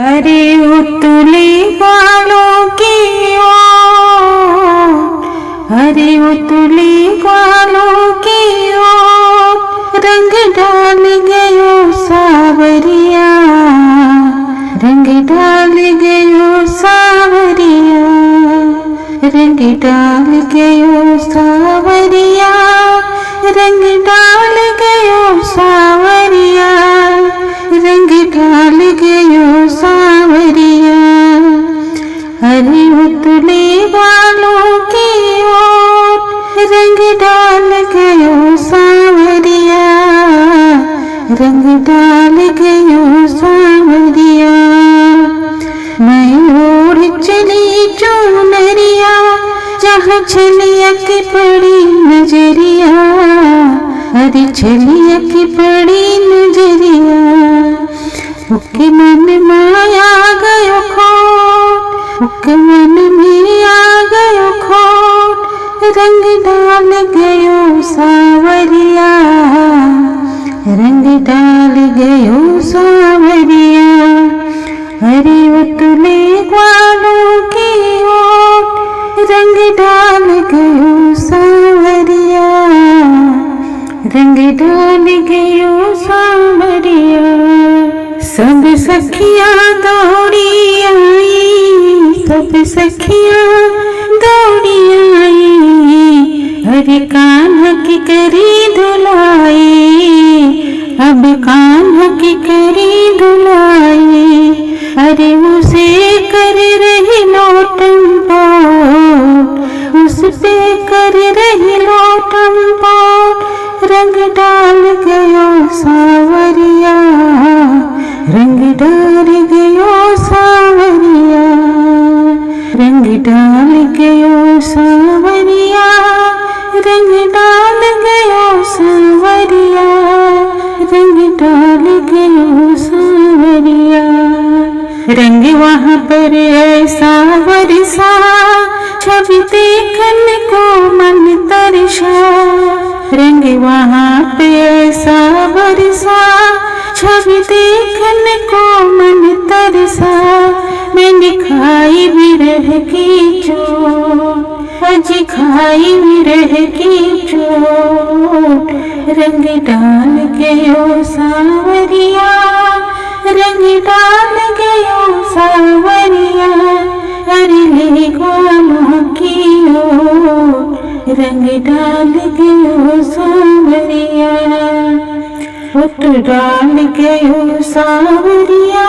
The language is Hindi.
अरे उतले बालों की ओर, अरे उतले बालों की ओर रंग डाल गयो सावरिया, रंग डाल गयो सावरिया, रंग डाल गयो सावरिया, रंग डाल गयो सावरिया, रंग डाल गयो सावरिया। अरे उतले बालों की ओर रंग डाल गयो सावरिया, रंग डाल गयो सावरिया। मैं ओढ़ चली चुनरिया जहाँ छलिया की पड़ी नजरिया, अरे छलिया की पड़ी नजरिया। उके मन माया गयो खोट, उके मन में आ गयो खोट रंग डाल गयो सावरिया, रंग डाल गयो सावरिया। अरे उतले बालों की ओर रंग डाल गयो सावरिया, रंग डाल गयो सावरिया। सब सखियां दौड़ी आई, सब सखियां दौड़ी आई, अरे कान्हा की करी धुलाई, अब कान्हा की करी धुलाई। अरे उसे कर रही लोटम पोट, उस पे कर रही लोटम पोट रंग डाल गयो सावरिया, रंग डाल गयो सावरिया, रंग डाल गयो सावरिया, रंग डाल गयो सावरिया, रंग डाल गयो सावरिया। रंग वहाँ पर ऐसा बरसा छवि देखन को मन तरसा, रंग वहाँ पे ऐसा बरसा छवि देखन को मन तरसा। मैंने खाई विरह की चोट, अजी खाई विरह की चोट रंग डाल गयो सावरिया, रंग डाल गयो सावरिया। अरे ले ग्वालों की ओर रंग डाल गयो सावरिया, उठ डाल गयो सावरिया।